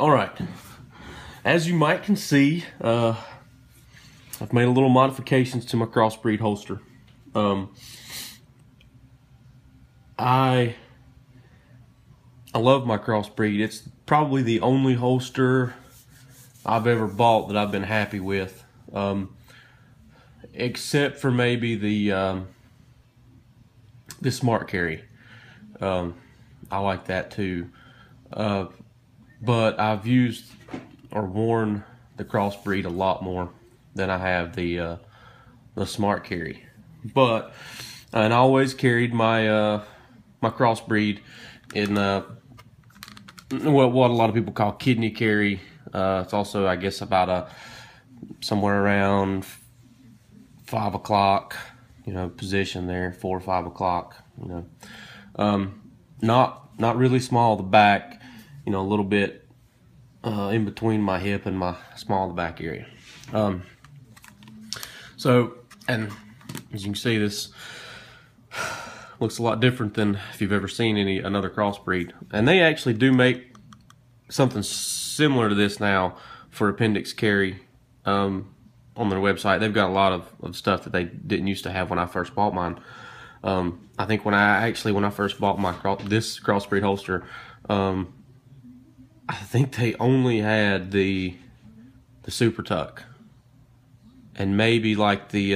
All right, as you might can see, I've made a little modifications to my crossbreed holster. I love my crossbreed. It's probably the only holster I've ever bought that I've been happy with, except for maybe the smart carry. I like that too. But I've used or worn the crossbreed a lot more than I have the smart carry. And I always carried my my crossbreed in what a lot of people call kidney carry. It's also, I guess, about somewhere around 5 o'clock, position there, 4 or 5 o'clock, not really small the back, a little bit in between my hip and my small the back area. And as you can see, this looks a lot different than if you've ever seen another crossbreed. And they actually do make something similar to this now for Appendix carry on their website. They've got a lot of stuff that they didn't used to have when I first bought mine. I think when I first bought this crossbreed holster, I think they only had the super tuck and maybe like the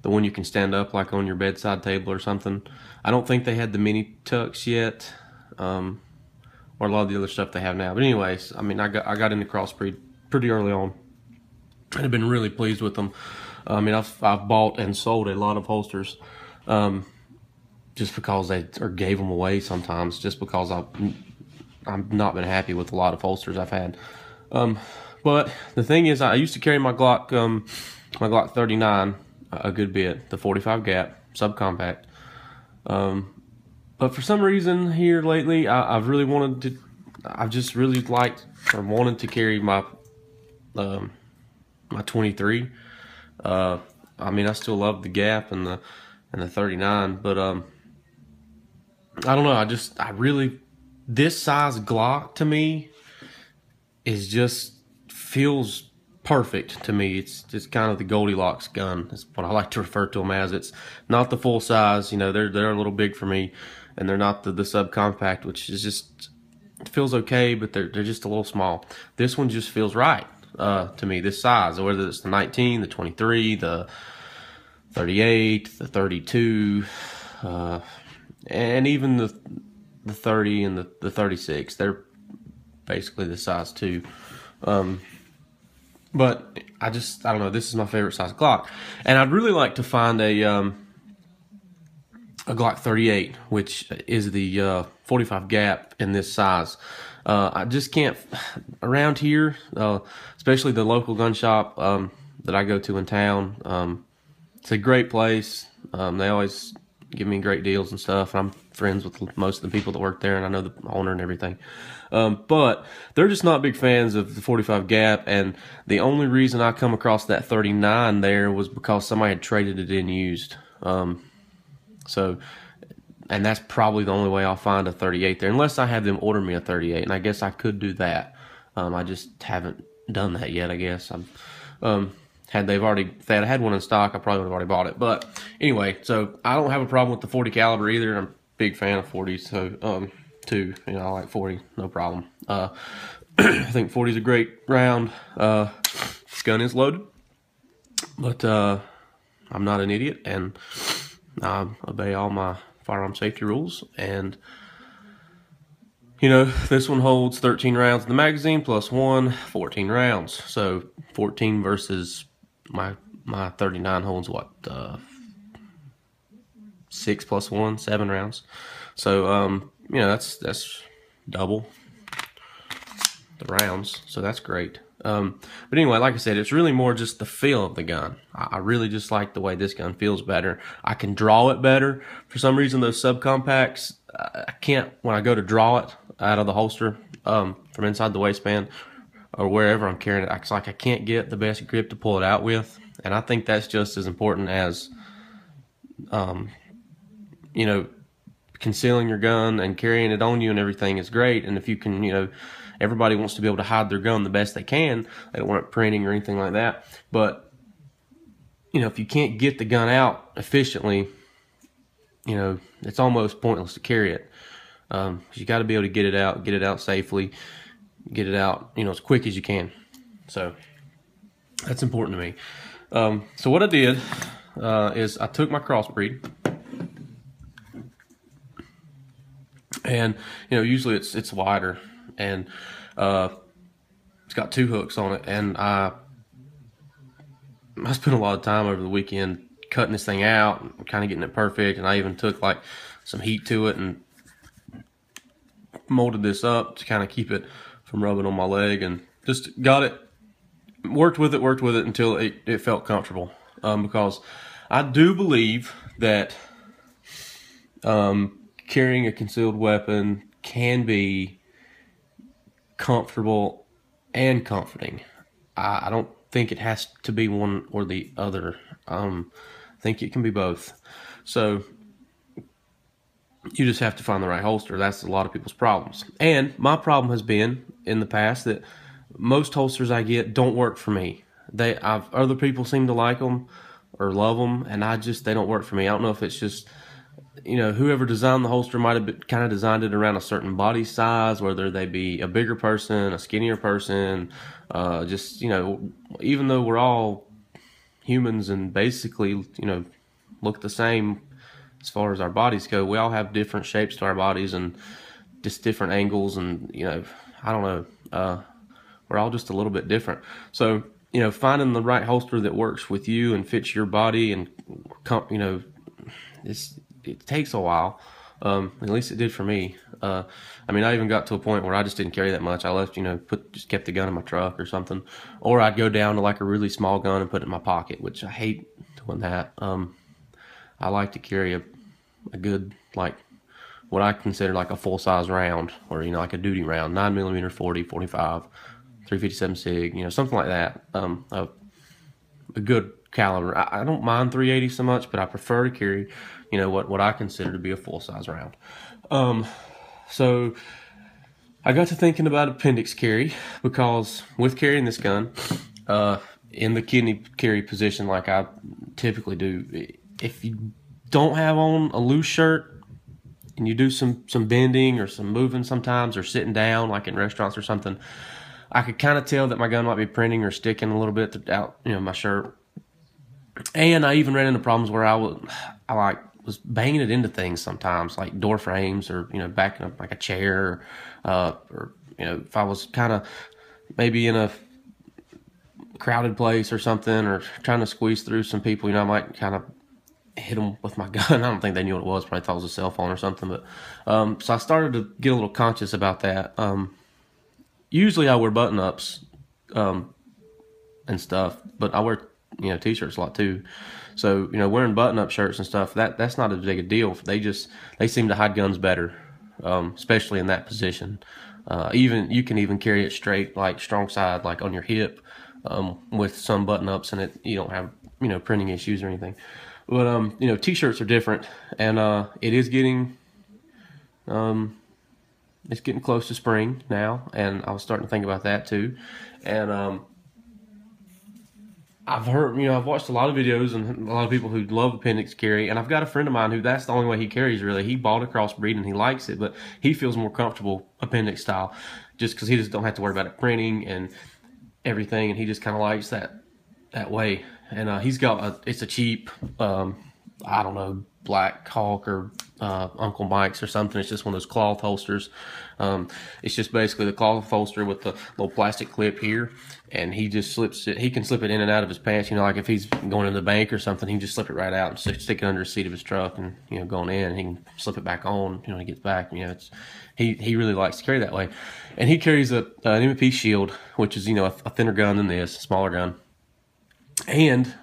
one you can stand up like on your bedside table or something. I don't think they had the mini tucks yet, or a lot of the other stuff they have now. But anyways, I mean, I got into crossbreed pretty early on and I've been really pleased with them. I mean, I've bought and sold a lot of holsters just because gave them away sometimes, just because I've not been happy with a lot of holsters I've had. But the thing is, I used to carry my Glock 39 a good bit, the 45 gap subcompact. But for some reason here lately, I've just really liked or wanted to carry my my 23. I mean, I still love the gap and the 39, but I don't know. This size Glock to me feels perfect to me. It's just kind of the Goldilocks gun. That's what I like to refer to them as. It's not the full size, they're a little big for me, and they're not the subcompact, which is just, it feels okay, but they're just a little small. This one just feels right to me, this size, whether it's the 19, the 23, the 38, the 32, and even the 30 and the 36. They're basically the size too. But I don't know, this is my favorite size Glock, and I'd really like to find a Glock 38, which is the 45 gap in this size. I just can't around here, especially the local gun shop that I go to in town. It's a great place. They always give me great deals and stuff. I'm friends with most of the people that work there, and I know the owner and everything. But they're just not big fans of the 45 gap, and the only reason I come across that 39 there was because somebody had traded it in used. And that's probably the only way I'll find a 38 there, unless I have them order me a 38, and I guess I could do that. I just haven't done that yet, I guess. If they had had one in stock, I probably would have already bought it. But anyway, so I don't have a problem with the 40 caliber either. I'm a big fan of 40s, so too. I like 40, no problem. I think 40 is a great round. This gun is loaded, but I'm not an idiot, and I obey all my firearm safety rules. And this one holds 13 rounds in the magazine plus 14 rounds. So 14 versus my 39 holds what, 6 plus 1, 7 rounds. So that's double the rounds, so that's great. But anyway, like I said, it's really more just the feel of the gun. I really just like the way this gun feels better. I can draw it better. For some reason, those subcompacts, I can't, when I go to draw it out of the holster from inside the waistband or wherever I'm carrying it, it's like I can't get the best grip to pull it out with. And I think that's just as important as, concealing your gun and carrying it on you and everything is great. And if you can, everybody wants to be able to hide their gun the best they can. They don't want it printing or anything like that. But, if you can't get the gun out efficiently, it's almost pointless to carry it. You got to be able to get it out safely, get it out, as quick as you can. So that's important to me. So what I did is I took my crossbreed, and usually it's wider, and it's got 2 hooks on it, and I spent a lot of time over the weekend cutting this thing out and kind of getting it perfect. And I even took like some heat to it and molded this up to kind of keep it from rubbing on my leg, and just got it, worked with it until it felt comfortable. Because I do believe that carrying a concealed weapon can be comfortable and comforting. I don't think it has to be one or the other. I think it can be both. So you just have to find the right holster. That's a lot of people's problems. And my problem has been in the past that most holsters I get don't work for me. Other people seem to like them or love them, and they don't work for me. I don't know if it's just, whoever designed the holster might have kind of designed it around a certain body size, whether they be a bigger person, a skinnier person, even though we're all humans and basically, look the same as far as our bodies go, we all have different shapes to our bodies and just different angles, and, I don't know, we're all just a little bit different. So, finding the right holster that works with you and fits your body, and, it takes a while. At least it did for me. I even got to a point where I just didn't carry that much. I left, just kept the gun in my truck or something. Or I'd go down to like a really small gun and put it in my pocket, which I hate doing that. I like to carry a good, like, what I consider like a full-size round, or, like a duty round, 9mm, 40, 45, 357 SIG, something like that. A good caliber. I don't mind 380 so much, but I prefer to carry, what I consider to be a full-size round. So I got to thinking about appendix carry, because with carrying this gun, in the kidney carry position like I typically do, if you don't have on a loose shirt and you do some bending or some moving sometimes, or sitting down like in restaurants or something, I could kind of tell that my gun might be printing or sticking a little bit out, my shirt. And I even ran into problems where I was banging it into things sometimes, like door frames, or, backing up like a chair, or, if I was kind of maybe in a crowded place or something, or trying to squeeze through some people, I might kind of hit them with my gun. I don't think they knew what it was. Probably thought it was a cell phone or something. But so I started to get a little conscious about that. Usually I wear button-ups and stuff, but I wear t-shirts a lot too. So wearing button-up shirts and stuff, that's not as big a deal. They seem to hide guns better, especially in that position. Even you can even carry it straight, like strong side, like on your hip, with some button-ups, and you don't have printing issues or anything. But t-shirts are different, and it is getting it's getting close to spring now, and I was starting to think about that too. And I've heard, I've watched a lot of videos and a lot of people who love appendix carry, and I've got a friend of mine who that's the only way he carries really. He bought a crossbreed and he likes it, but he feels more comfortable appendix style, just because he just don't have to worry about it printing and everything, and he just kind of likes that way. And he's got it's a cheap, I don't know, Black Hawk or Uncle Mike's or something. It's just one of those cloth holsters. It's just basically the cloth holster with the little plastic clip here, and he just slips it. He can slip it in and out of his pants. Like if he's going to the bank or something, he can just slip it right out and stick it under the seat of his truck, and going in, and he can slip it back on. When he gets back, he really likes to carry that way. And he carries an M&P Shield, which is a thinner gun than this, a smaller gun. And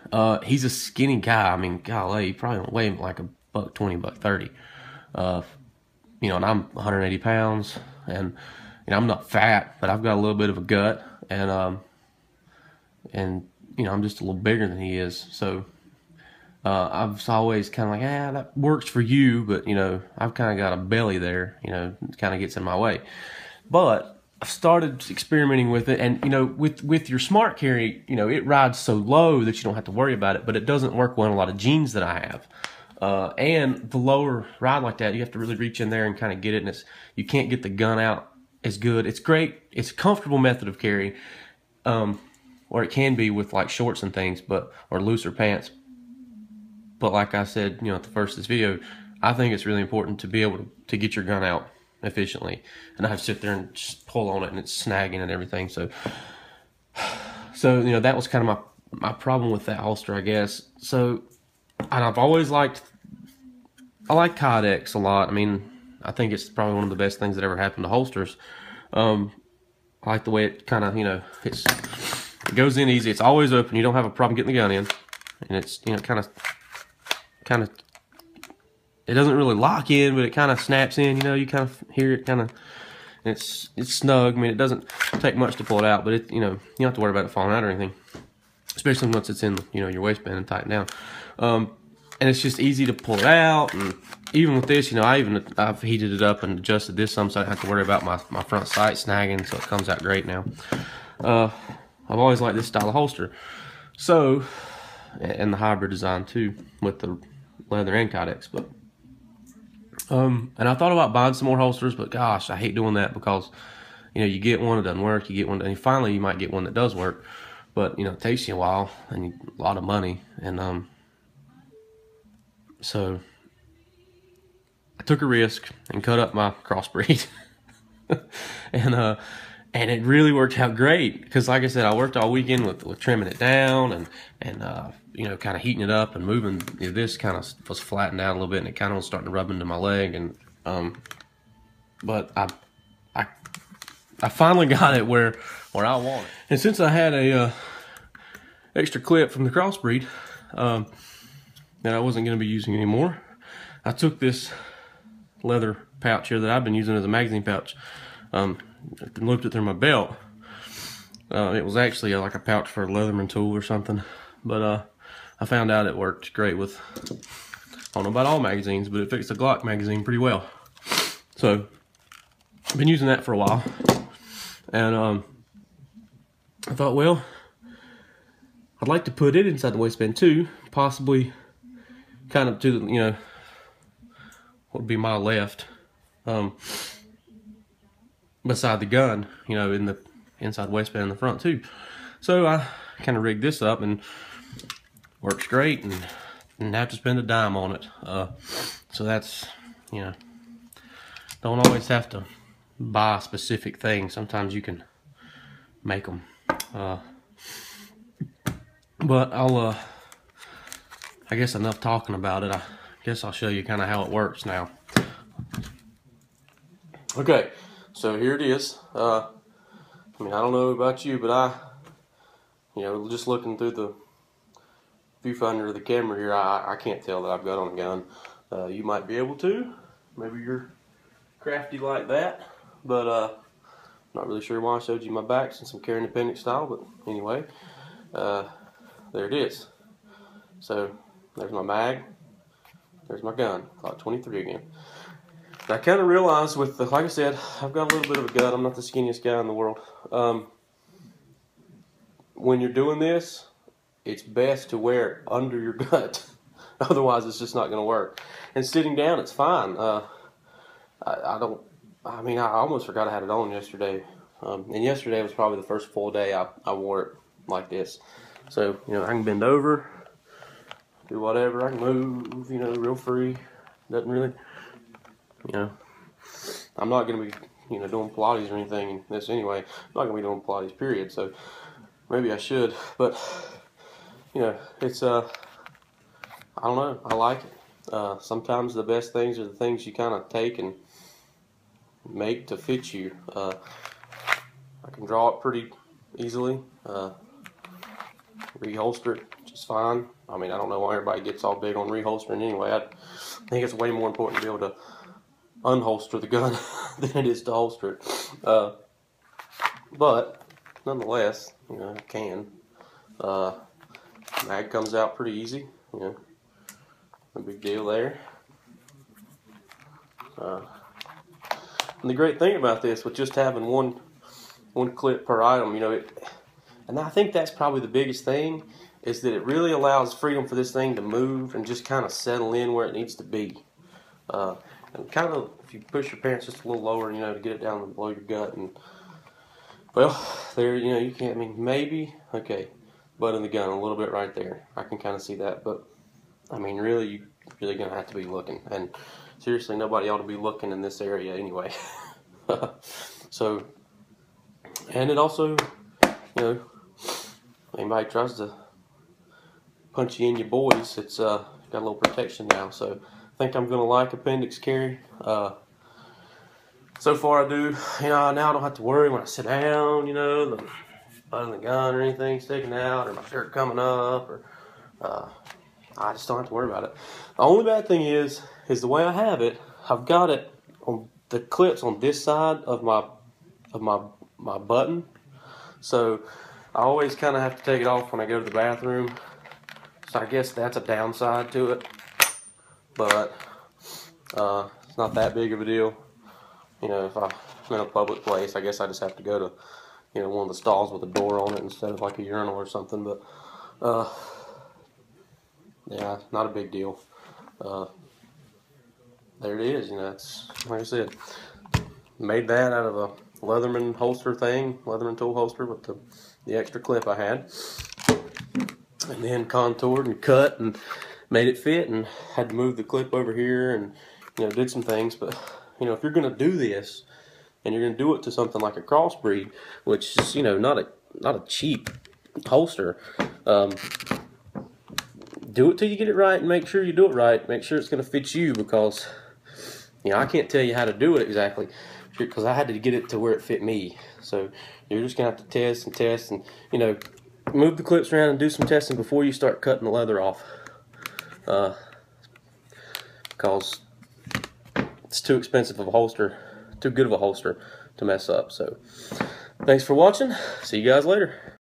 he's a skinny guy. I mean, golly, he probably don't weigh like $120, $130. And I'm 180 pounds, and I'm not fat, but I've got a little bit of a gut, and I'm just a little bigger than he is. So I've always kind of like, that works for you, but you know, I've kind of got a belly there, you know, it kind of gets in my way. But I've started experimenting with it, and you know, with your smart carry, you know, it rides so low that you don't have to worry about it, but it doesn't work well in a lot of jeans that I have. And the lower ride like that, you have to really reach in there and kind of get it, and you can't get the gun out as good. It's great. It's a comfortable method of carry, or it can be with like shorts and things, or looser pants. But like I said, you know, at the first of this video, I think it's really important to be able to get your gun out efficiently, and I have to sit there and just pull on it, and it's snagging and everything. So you know, that was kind of my problem with that holster, I guess. So, and I've always liked, I like Kydex a lot. I mean, I think it's probably one of the best things that ever happened to holsters. I like the way it kind of, you know, it goes in easy. It's always open. You don't have a problem getting the gun in, and it's, you know, kind of, it doesn't really lock in, but it kind of snaps in. You know, you kind of hear it kind of. It's snug. I mean, it doesn't take much to pull it out, but it, you know, you don't have to worry about it falling out or anything, especially once it's in, you know, your waistband and tighten down. And it's just easy to pull it out. And even with this, you know, I've heated it up and adjusted this some, so I don't have to worry about my front sight snagging, so it comes out great now. I've always liked this style of holster. So, and the hybrid design too, with the leather and Kydex. But and I thought about buying some more holsters, but gosh, I hate doing that because, you know, you get one, it doesn't work. You get one, and finally you might get one that does work, but you know, it takes you a while and a lot of money. And so I took a risk and cut up my crossbreed, and it really worked out great because, like I said, I worked all weekend with trimming it down and you know, kind of heating it up and moving. You know, this kind of was flattened out a little bit, and it kind of was starting to rub into my leg. And but I finally got it where I want it. And since I had a extra clip from the crossbreed that I wasn't going to be using anymore, I took this leather pouch here that I've been using as a magazine pouch, and looped it through my belt. It was actually like a pouch for a Leatherman tool or something, but I found out it worked great with, I don't know about all magazines, but it fixed the Glock magazine pretty well. So I've been using that for a while, and I thought, well, I'd like to put it inside the waistband too, possibly kind of to the, you know, what would be my left, beside the gun, you know, in the inside waistband in the front too. So I kind of rigged this up, and works great, and didn't have to spend a dime on it. So that's, you know, don't always have to buy specific things. Sometimes you can make them. But I'll, I guess enough talking about it. I guess I'll show you kind of how it works now. Okay, so here it is. I mean, I don't know about you, but you know, just looking through the viewfinder of the camera here, I can't tell that I've got on a gun. You might be able to. Maybe you're crafty like that, but not really sure why I showed you my back since I'm carrying Appendix style. But anyway, there it is. So there's my mag, there's my gun, Glock 23 again. And I kind of realized with the, like I said, I've got a little bit of a gut. I'm not the skinniest guy in the world. When you're doing this, it's best to wear it under your gut. Otherwise, it's just not going to work. And sitting down, it's fine. I mean, I almost forgot I had it on yesterday. And yesterday was probably the first full day I wore it like this. So, you know, I can bend over, do whatever. I can move, you know, real free. Doesn't really, you know, I'm not going to be, you know, doing Pilates or anything in this anyway. I'm not going to be doing Pilates, period. So maybe I should. But, you know, it's, I don't know. I like it. Sometimes the best things are the things you kind of take and make to fit you. I can draw it pretty easily. Reholster it just fine. I mean, I don't know why everybody gets all big on reholstering anyway. I think it's way more important to be able to unholster the gun than it is to holster it. But nonetheless, you know, I can. Mag comes out pretty easy. You know, No big deal there. And the great thing about this, with just having one clip per item, you know, and I think that's probably the biggest thing, is that it really allows freedom for this thing to move and just kind of settle in where it needs to be. And kind of, if you push your pants just a little lower, you know, to get it down below your gut, and well, there, you know, you can't, I mean, maybe, okay, butt in the gun a little bit right there. I can kind of see that, but I mean, really, you're really gonna have to be looking, and seriously, nobody ought to be looking in this area anyway. So, and it also, you know, anybody tries to punch you in your boys, it's got a little protection now. So I think I'm gonna like Appendix carry. So far I do, you know, now I don't have to worry when I sit down, you know, the butt of the gun or anything sticking out, or my shirt coming up, or I just don't have to worry about it. The only bad thing is the way I have it, I've got it on the clips on this side of my button. So I always kind of have to take it off when I go to the bathroom. So I guess that's a downside to it, but it's not that big of a deal. You know, if I'm in a public place, I guess I just have to go to, you know, one of the stalls with a door on it instead of like a urinal or something. But yeah, not a big deal. There it is. You know, it's like I said, made that out of a Leatherman holster thing, Leatherman tool holster with the extra clip I had, and then contoured and cut and made it fit, and had to move the clip over here, and you know, did some things. But you know, if you're gonna do this and you're gonna do it to something like a crossbreed, which is, you know, not a cheap holster, do it till you get it right, and make sure you do it right. Make sure it's gonna fit you, because you know, I can't tell you how to do it exactly, because I had to get it to where it fit me. So you're just gonna have to test and test, and you know, move the clips around and do some testing before you start cutting the leather off, because it's too expensive of a holster, too good of a holster to mess up. So thanks for watching. See you guys later.